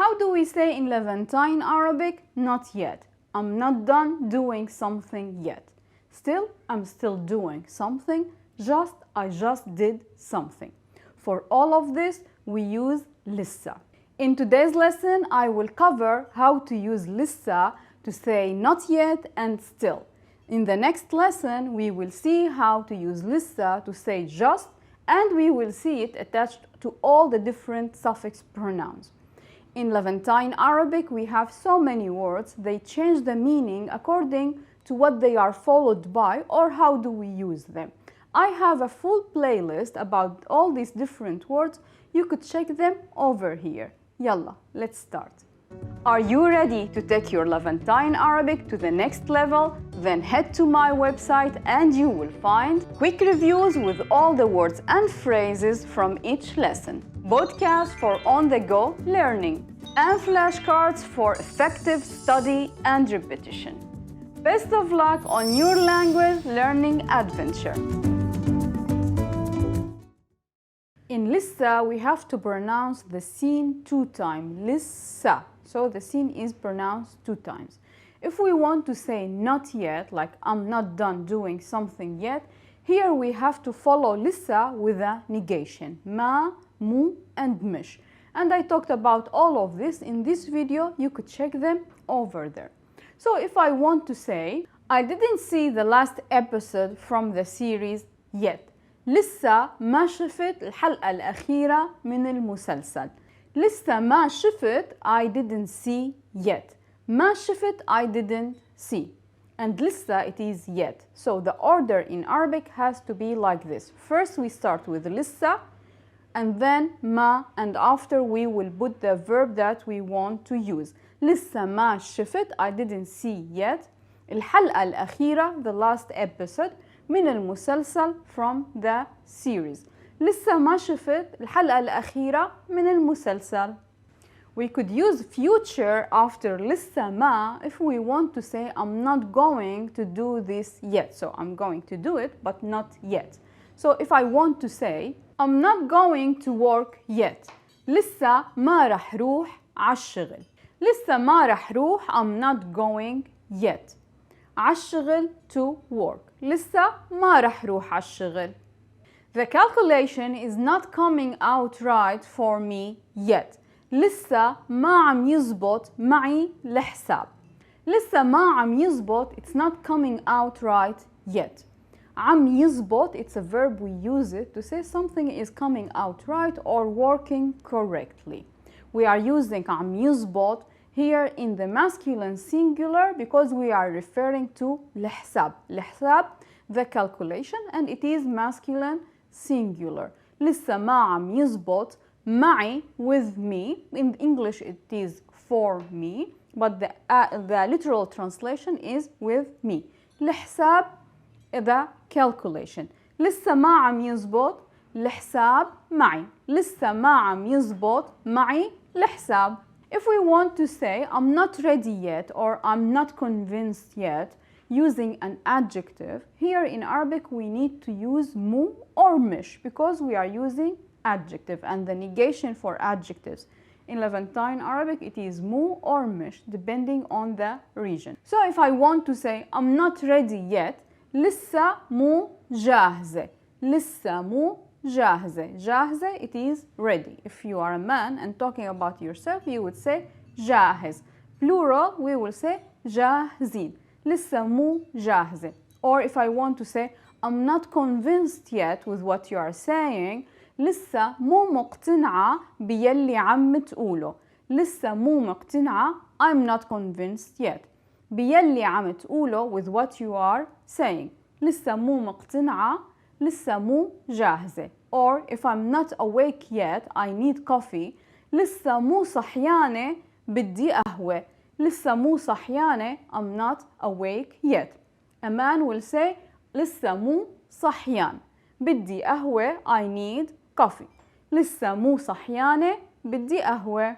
How do we say in Levantine Arabic? Not yet. I'm not done doing something yet. Still, I'm still doing something. I just did something. For all of this, we use Lissa. In today's lesson, I will cover how to use Lissa to say not yet and still. In the next lesson, we will see how to use Lissa to say just, and we will see it attached to all the different suffix pronouns. In Levantine Arabic, we have so many words, they change the meaning according to what they are followed by or how do we use them. I have a full playlist about all these different words. You could check them over here. Yalla, let's start. Are you ready to take your Levantine Arabic to the next level? Then head to my website and you will find quick reviews with all the words and phrases from each lesson, podcasts for on-the-go learning, and flashcards for effective study and repetition. Best of luck on your language learning adventure. In Lissa, we have to pronounce the sin 2 times, Lissa. So the sin is pronounced 2 times. If we want to say not yet, like I'm not done doing something yet, here we have to follow Lissa with a negation, ma, mu, and mish. And I talked about all of this in this video. You could check them over there. So if I want to say, I didn't see the last episode from the series yet. لسه ما شفت الحلقة الأخيرة من المسلسل. لسه ما شفت, I didn't see yet. ما شفت, I didn't see. And لسه, it is yet. So the order in Arabic has to be like this. First we start with لسه, and then ما, and after we will put the verb that we want to use. لسه ما شفت, I didn't see yet. الحلقة الأخيرة, the last episode, من المسلسل from the series. لسه ما شفت الحلقة الأخيرة من المسلسل. We could use future after لسه ما if we want to say I'm not going to do this yet. So I'm going to do it but not yet. So if I want to say I'm not going to work yet. لسه ما رح روح عالشغل. لسه ما رح روح, I'm not going yet. عالشغل, to work. لسه ما رح روح عالشغل. The calculation is not coming out right for me yet. لسه ما عم يزبط معي الحساب. لسه ما عم يزبط, it's not coming out right yet. عم يزبط, it's a verb, we use it to say something is coming out right or working correctly. We are using عم يزبط here in the masculine singular because we are referring to الحساب. الحساب, the calculation, and it is masculine singular. لسه ما عم يزبط معي, with me. In English it is for me, but the literal translation is with me. الحساب, the calculation. لسه ما عم يزبط الحساب معي. لسه ما عم يزبط معي الحساب. If we want to say I'm not ready yet or I'm not convinced yet using an adjective, here in Arabic we need to use mu or mish because we are using adjective, and the negation for adjectives in Levantine Arabic it is mu or mish depending on the region. So if I want to say I'm not ready yet, لسه مو جاهزة. لسه مو جاهزة. جاهزة, it is ready. If you are a man and talking about yourself, you would say جاهز. Plural, we will say جاهزين. لسه مو جاهزة. Or if I want to say I'm not convinced yet with what you are saying, لسه مو مقتنعة بيلي عم تقوله. لسه مو مقتنعة, I'm not convinced yet. بيلي عم تقوله, with what you are saying. لسه مو مقتنعة, لسه مو جاهزة. Or if I'm not awake yet, I need coffee. لسه مو صحيانة, بدي قهوة. لسه مو صحيانة, I'm not awake yet. A man will say لسه مو صحيان, بدي قهوة, I need coffee. لسه مو صحيانة, بدي قهوة.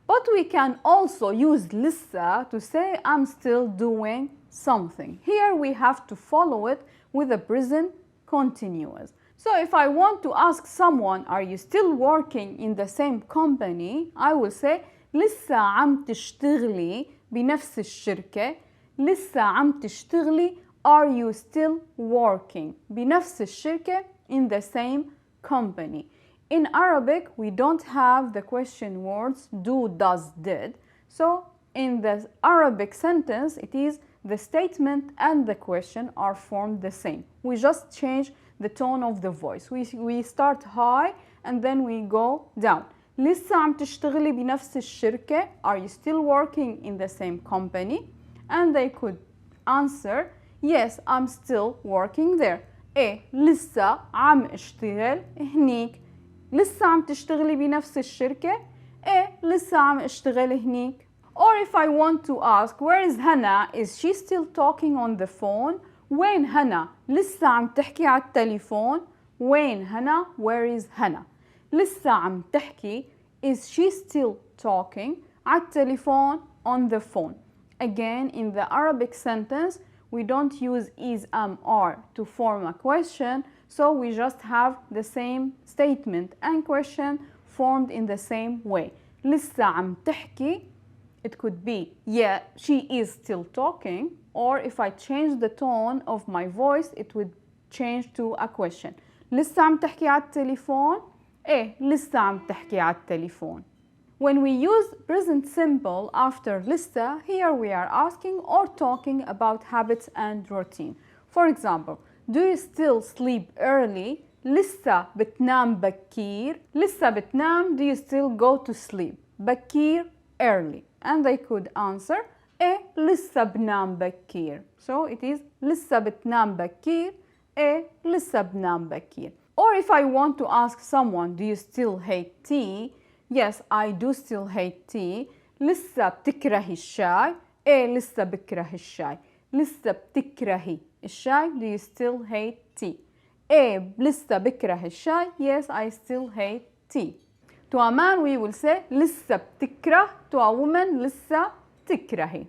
But we can also use لسه to say I'm still doing something. Here we have to follow it with a present continuous. So if I want to ask someone, are you still working in the same company? I will say لسه عم تشتغلي بنفس الشركة. لسه عم تشتغلي. Are you still working بنفس الشركة in the same company. In Arabic we don't have the question words do, does, did. So in the Arabic sentence it is the statement and the question are formed the same. We just change the tone of the voice. We start high and then we go down. لسه عم تشتغلي بنفس الشركة. Are you still working in the same company? And they could answer yes, I'm still working there. إيه لسه عم اشتغل هنيك. لسه عم تشتغلي بنفس الشركة؟ إيه لسه عم اشتغل هنيك. Or if I want to ask where is Hannah? Is she still talking on the phone? وين هنا؟ لسه عم تحكي على التليفون. وين هنا؟ Where is Hannah? لسه عم تحكي. Is she still talking على التليفون on the phone. Again, in the Arabic sentence, we don't use is, am, are to form a question, so we just have the same statement and question formed in the same way. لسه عم تحكي. It could be, yeah, she is still talking, or if I change the tone of my voice, it would change to a question. لسه عم تحكي على التليفون؟ إيه لسه عم تحكي على التليفون. When we use present simple after لسه, here we are asking or talking about habits and routine. For example, do you still sleep early? لسه بتنام بكير. لسه بتنام. Do you still go to sleep? بكير early. And they could answer إيه لسه بنام بكير. So it is لسه بتنام بكير. إيه لسه بنام بكير. Or if I want to ask someone, do you still hate tea? Yes, I do still hate tea. لسه بتكرهي الشاي؟ إيه لسه بكره الشاي. لسه بتكرهي الشاي. Do you still hate tea? إيه لسه بكره الشاي. Yes, I still hate tea. To a man we will say لسه بتكره. To a woman لسه تكرهي.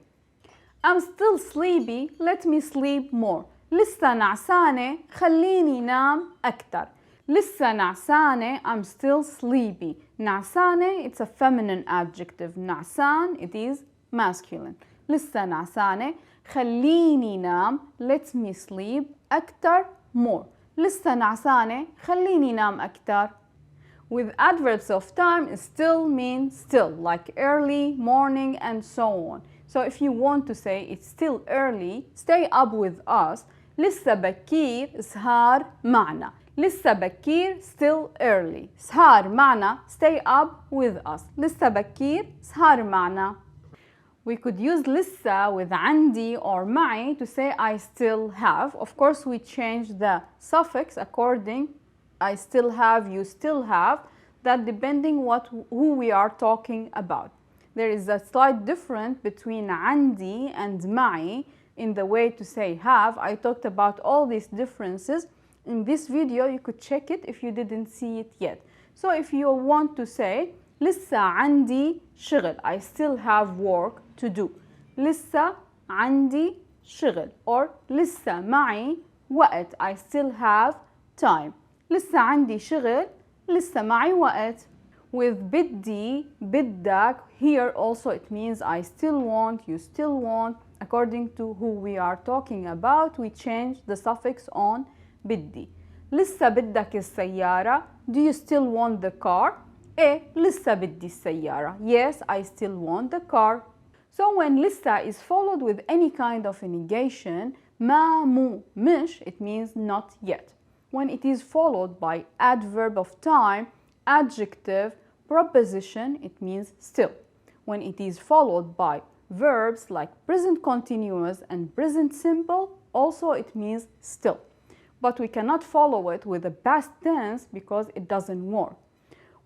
I'm still sleepy. Let me sleep more. لسه نعسانة. خليني نام أكتر. لسه نعسانة. I'm still sleepy. نعسانة it's a feminine adjective. نعسان it is masculine. لسه نعسانة. خليني نام. Let me sleep أكتر more. لسه نعسانة. خليني نام أكتر. With adverbs of time, still means still, like early, morning, and so on. So if you want to say it's still early, stay up with us. لسه بكير, سهار معنا. لسه بكير, still early. سهار معنا, stay up with us. لسه بكير, سهار معنا. We could use لسه with عندي or معي to say I still have. Of course, we change the suffix according I still have, you still have, that depending who we are talking about. There is a slight difference between عندي and معي in the way to say have. I talked about all these differences in this video. You could check it if you didn't see it yet. So if you want to say لسه عندي شغل, I still have work to do. لسه عندي شغل, or لسه معي وقت, I still have time. لسه عندي شغل. لسه معي وقت. With بدي, بدك, here also it means I still want, you still want. According to who we are talking about, we change the suffix on بدي. لسه بدك السيارة. Do you still want the car? إيه لسه بدي السيارة. Yes, I still want the car. So when لسه is followed with any kind of a negation, ما مو مش, it means not yet. When it is followed by adverb of time, adjective, preposition, it means still. When it is followed by verbs like present continuous and present simple, also it means still. But we cannot follow it with the past tense because it doesn't work.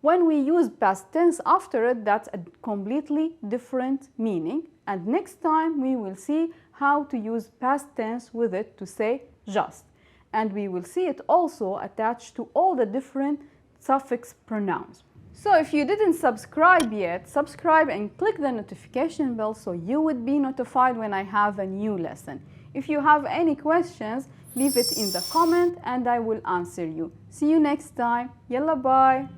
When we use past tense after it, that's a completely different meaning. And next time we will see how to use past tense with it to say just. And we will see it also attached to all the different suffix pronouns. So if you didn't subscribe yet, subscribe and click the notification bell so you would be notified when I have a new lesson. If you have any questions, leave it in the comment and I will answer you. See you next time. Yalla bye.